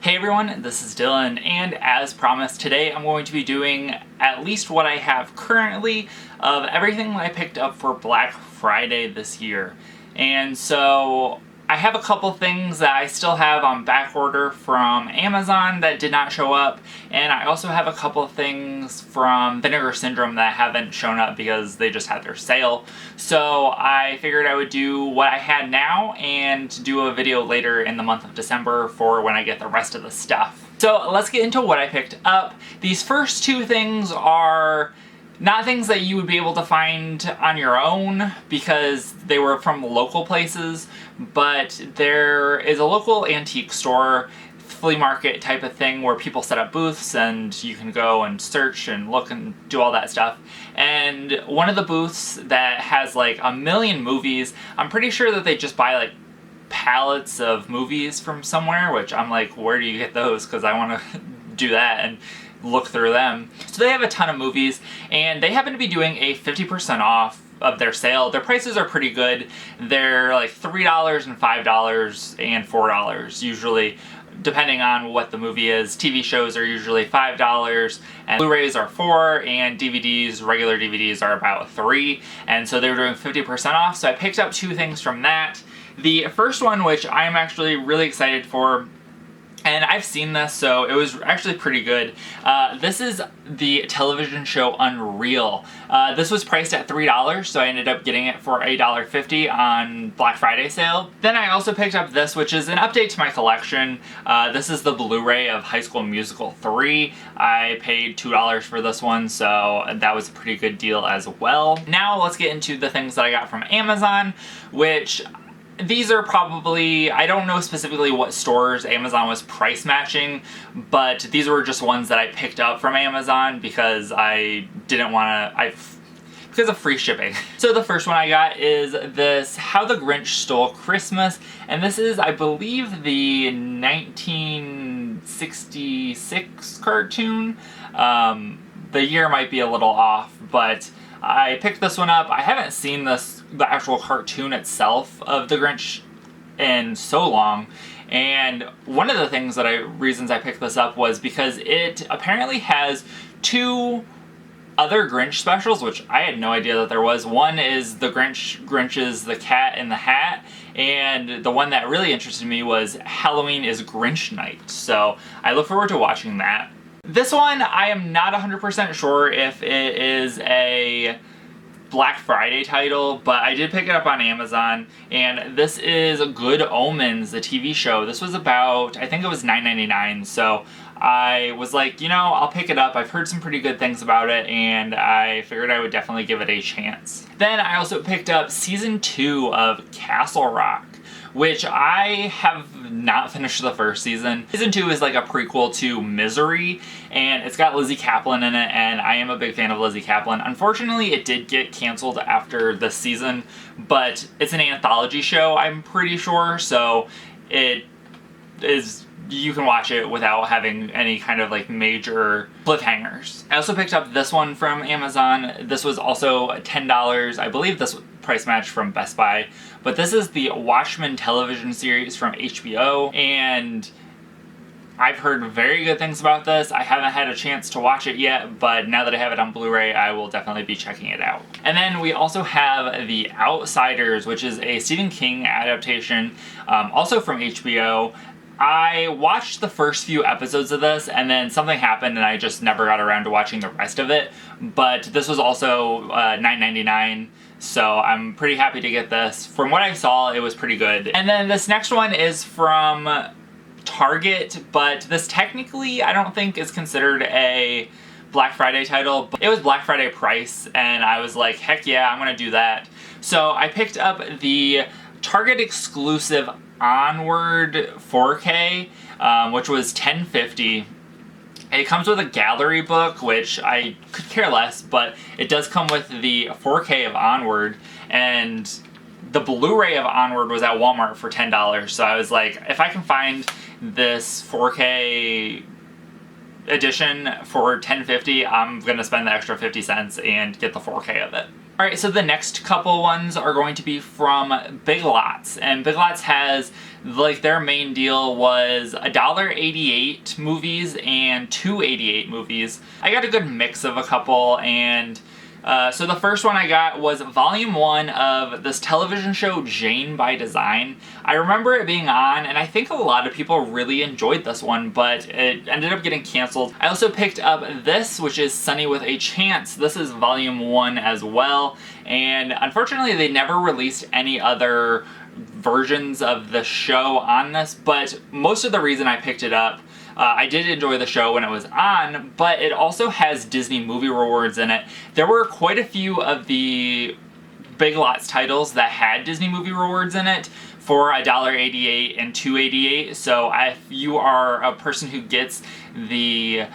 Hey everyone, this is Dylan, and as promised, today I'm going to be doing at least what I have currently of everything that I picked up for Black Friday this year. And so I have a couple things that I still have on back order from Amazon that did not show up, and I also have a couple things from Vinegar Syndrome that haven't shown up because they just had their sale. So I figured I would do what I had now and do a video later in the month of December for when I get the rest of the stuff. So let's get into what I picked up. These first two things are not things that you would be able to find on your own because they were from local places, but there is a local antique store, flea market type of thing where people set up booths and you can go and search and look and do all that stuff. And one of the booths that has like a million movies, I'm pretty sure that they just buy like pallets of movies from somewhere, which I'm like, where do you get those? Because I want to do that and look through them. So they have a ton of movies, and they happen to be doing a 50% off of their sale. Their prices are pretty good. They're like $3 and $5 and $4 usually, depending on what the movie is. TV shows are usually $5, and Blu-rays are $4, and DVDs, regular DVDs, are about $3. And so they were doing 50% off, so I picked up two things from that. The first one, which I'm actually really excited for, and I've seen this, so it was actually pretty good. This is the television show Unreal. This was priced at $3, so I ended up getting it for $1.50 on Black Friday sale. Then I also picked up this, which is an update to my collection. This is the Blu-ray of High School Musical 3. I paid $2 for this one, so that was a pretty good deal as well. Now let's get into the things that I got from Amazon, which these are probably, I don't know specifically what stores Amazon was price matching, but these were just ones that I picked up from Amazon because I didn't want to, because of free shipping. So the first one I got is this How the Grinch Stole Christmas, and this is, I believe, the 1966 cartoon. The year might be a little off, but I picked this one up. I haven't seen the actual cartoon itself of the Grinch in so long, and one of the reasons I picked this up was because it apparently has two other Grinch specials, which I had no idea that there was. One is the Grinch's The Cat in the Hat, and the one that really interested me was Halloween is Grinch Night, so I look forward to watching that. This one, I am not 100% sure if it is a Black Friday title, but I did pick it up on Amazon, and this is Good Omens, the TV show. This was about, I think it was $9.99, so I was like, you know, I'll pick it up. I've heard some pretty good things about it, and I figured I would definitely give it a chance. Then I also picked up Season 2 of Castle Rock, which I have not finished the first season. Season 2 is like a prequel to Misery, and it's got Lizzie Kaplan in it, and I am a big fan of Lizzie Kaplan. Unfortunately, it did get canceled after this season, but it's an anthology show, I'm pretty sure, so it is, you can watch it without having any kind of like major cliffhangers. I also picked up this one from Amazon. This was also $10. I believe this price match from Best Buy, but this is the Watchman Television Series from HBO, and I've heard very good things about this. I haven't had a chance to watch it yet, but now that I have it on Blu-ray, I will definitely be checking it out. And then we also have The Outsiders, which is a Stephen King adaptation, also from HBO. I watched the first few episodes of this, and then something happened and I just never got around to watching the rest of it, but this was also $9.99, so I'm pretty happy to get this. From what I saw, it was pretty good. And then this next one is from Target, but this technically I don't think is considered a Black Friday title, but it was Black Friday price, and I was like, heck yeah, I'm gonna do that. So I picked up the Target exclusive Onward 4K, which was $10.50. It comes with a gallery book, which I could care less, but it does come with the 4K of Onward, and the Blu-ray of Onward was at Walmart for $10, so I was like, if I can find this 4K edition for $10.50, I'm gonna spend the extra 50 cents and get the 4K of it. Alright, so the next couple ones are going to be from Big Lots. And Big Lots has, like, their main deal was $1.88 movies and $2.88 movies. I got a good mix of a couple, and so the first one I got was Volume 1 of this television show, Jane by Design. I remember it being on, and I think a lot of people really enjoyed this one, but it ended up getting canceled. I also picked up this, which is Sunny with a Chance. This is Volume 1 as well, and unfortunately they never released any other versions of the show on this, but most of the reason I picked it up, I did enjoy the show when it was on, but it also has Disney movie rewards in it. There were quite a few of the Big Lots titles that had Disney movie rewards in it for $1.88 and $2.88, so if you are a person who gets the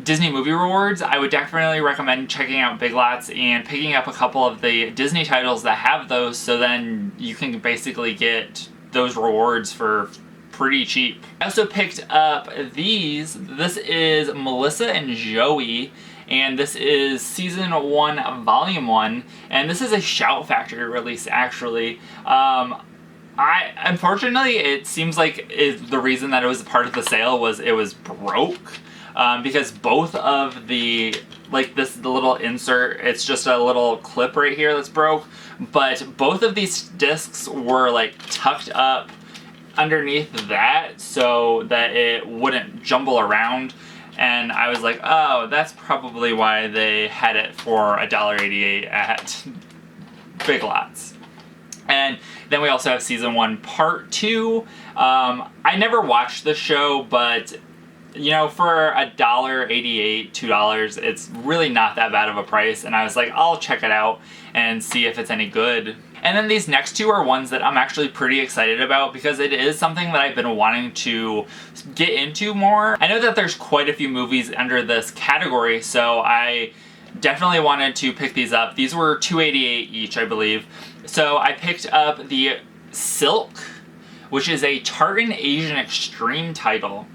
Disney movie rewards, I would definitely recommend checking out Big Lots and picking up a couple of the Disney titles that have those, so then you can basically get those rewards for pretty cheap. I also picked up these. This is Melissa and Joey, and this is Season 1, Volume 1, and this is a Shout Factory release, actually. Unfortunately, it seems like the reason that it was a part of the sale was it was broke, because both of the, like the little insert, it's just a little clip right here that's broke, but both of these discs were like tucked up underneath that so that it wouldn't jumble around, and I was like, oh, that's probably why they had it for $1.88 at Big Lots. And then we also have Season 1 Part 2. I never watched the show, but you know, for $1.88, $2, it's really not that bad of a price, and I was like, I'll check it out and see if it's any good. And then these next two are ones that I'm actually pretty excited about because it is something that I've been wanting to get into more. I know that there's quite a few movies under this category, so I definitely wanted to pick these up. These were $2.88 each, I believe. So I picked up the Silk, which is a Tartan Asian Extreme title.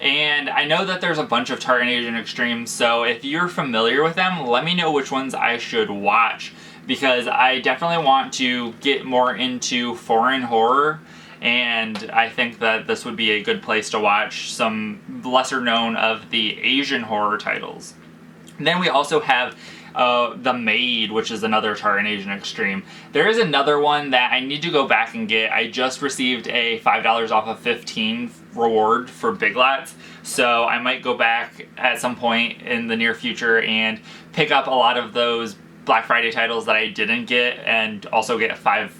And I know that there's a bunch of Tartan Asian Extremes, so if you're familiar with them, let me know which ones I should watch, because I definitely want to get more into foreign horror, and I think that this would be a good place to watch some lesser known of the Asian horror titles. And then we also have the Maid, which is another Tartan Asian Extreme. There is another one that I need to go back and get. I just received a $5 off of 15 reward for Big Lots, so I might go back at some point in the near future and pick up a lot of those Black Friday titles that I didn't get and also get $5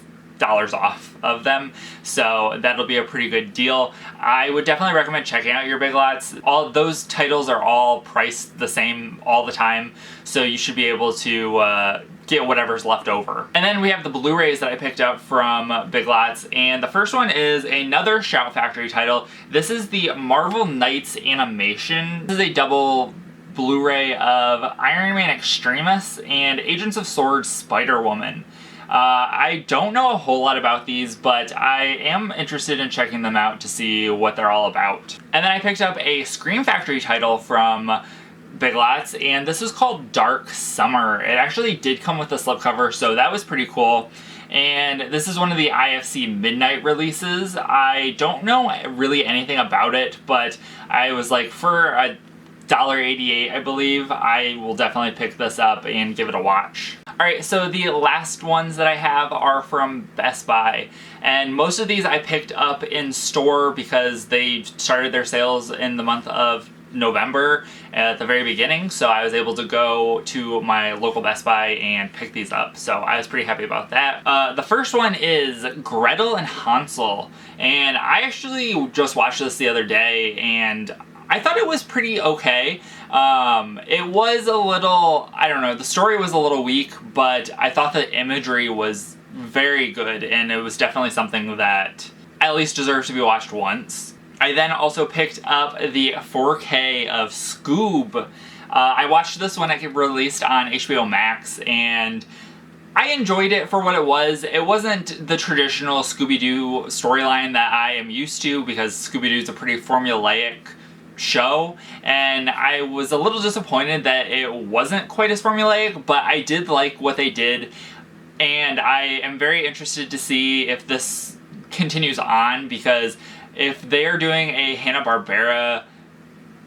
off of them, so that'll be a pretty good deal. I would definitely recommend checking out your Big Lots. All those titles are all priced the same all the time, so you should be able to get whatever's left over. And then we have the Blu-rays that I picked up from Big Lots, and the first one is another Shout Factory title. This is the Marvel Knights animation. This is a double Blu-ray of Iron Man Extremis and Agents of S.W.O.R.D. Spider-Woman. I don't know a whole lot about these, but I am interested in checking them out to see what they're all about. And then I picked up a Scream Factory title from Big Lots, and this is called Dark Summer. It actually did come with a slipcover, so that was pretty cool. And this is one of the IFC Midnight releases. I don't know really anything about it, but I was like, for $1.88, I believe, I will definitely pick this up and give it a watch. Alright, so the last ones that I have are from Best Buy, and most of these I picked up in store because they started their sales in the month of November at the very beginning, so I was able to go to my local Best Buy and pick these up, so I was pretty happy about that. The first one is Gretel and Hansel, and I actually just watched this the other day, and I thought it was pretty okay. It was a little, I don't know, the story was a little weak, but I thought the imagery was very good, and it was definitely something that at least deserves to be watched once. I then also picked up the 4K of Scoob. I watched this when it released on HBO Max, and I enjoyed it for what it was. It wasn't the traditional Scooby-Doo storyline that I am used to, because Scooby-Doo's a pretty formulaic show, and I was a little disappointed that it wasn't quite as formulaic, but I did like what they did, and I am very interested to see if this continues on, because if they're doing a Hanna-Barbera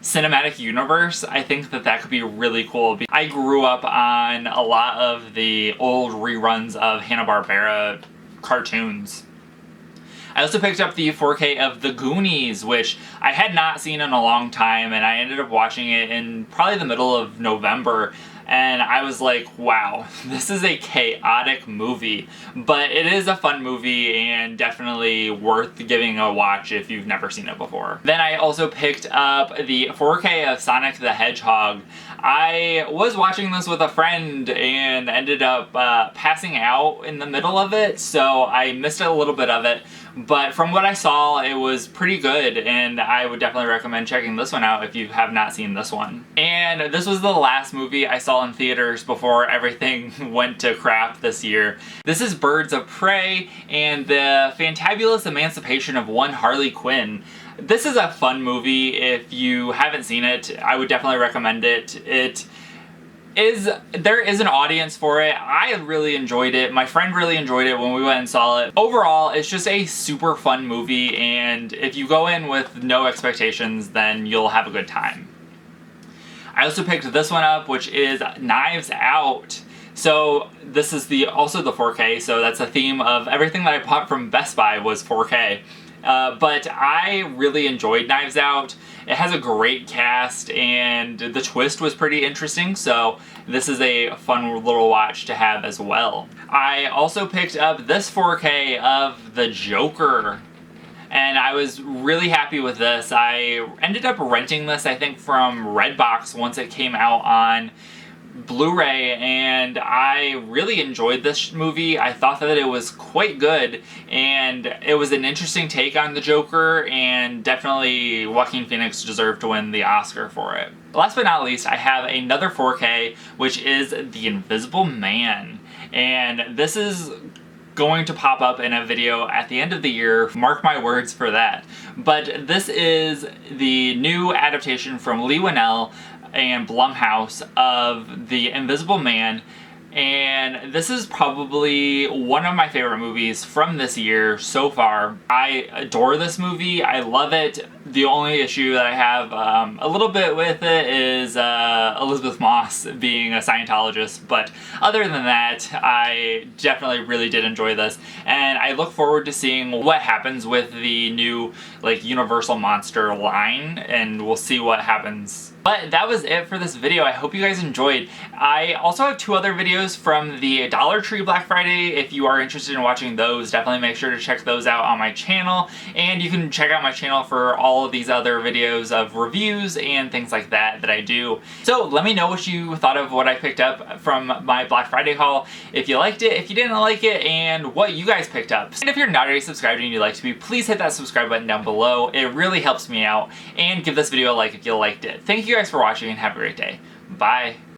cinematic universe, I think that that could be really cool. I grew up on a lot of the old reruns of Hanna-Barbera cartoons. I also picked up the 4K of the Goonies, which I had not seen in a long time, and I ended up watching it in probably the middle of November, and I was like, wow, this is a chaotic movie, but it is a fun movie and definitely worth giving a watch if you've never seen it before. Then I also picked up the 4K of Sonic the Hedgehog. I was watching this with a friend and ended up passing out in the middle of it, so I missed a little bit of it. But from what I saw, it was pretty good, and I would definitely recommend checking this one out if you have not seen this one. And this was the last movie I saw in theaters before everything went to crap this year. This is Birds of Prey and the Fantabulous Emancipation of One Harley Quinn. This is a fun movie. If you haven't seen it, I would definitely recommend it. There is an audience for it. I really enjoyed it. My friend really enjoyed it when we went and saw it. Overall, it's just a super fun movie, and if you go in with no expectations, then you'll have a good time. I also picked this one up, which is Knives Out. So this is also the 4K, so that's a theme of everything that I bought from Best Buy was 4K. But I really enjoyed Knives Out. It has a great cast, and the twist was pretty interesting, so this is a fun little watch to have as well. I also picked up this 4K of The Joker, and I was really happy with this. I ended up renting this, I think, from Redbox once it came out on Blu-ray, and I really enjoyed this movie. I thought that it was quite good, and it was an interesting take on the Joker, and definitely Joaquin Phoenix deserved to win the Oscar for it. Last but not least, I have another 4K, which is The Invisible Man, and this is going to pop up in a video at the end of the year, mark my words for that. But this is the new adaptation from Leigh Whannell and Blumhouse of The Invisible Man, and this is probably one of my favorite movies from this year so far. I adore this movie. I love it. The only issue that I have a little bit with it is Elizabeth Moss being a Scientologist, but other than that, I definitely really did enjoy this, and I look forward to seeing what happens with the new Universal Monster line, and we'll see what happens. But that was it for this video. I hope you guys enjoyed. I also have 2 other videos from the Dollar Tree Black Friday. If you are interested in watching those, definitely make sure to check those out on my channel. And you can check out my channel for all of these other videos of reviews and things like that I do. So let me know what you thought of what I picked up from my Black Friday haul. If you liked it, if you didn't like it, and what you guys picked up. And if you're not already subscribed and you'd like to be, please hit that subscribe button down below. It really helps me out. And give this video a like if you liked it. Thank you guys for watching, and have a great day. Bye.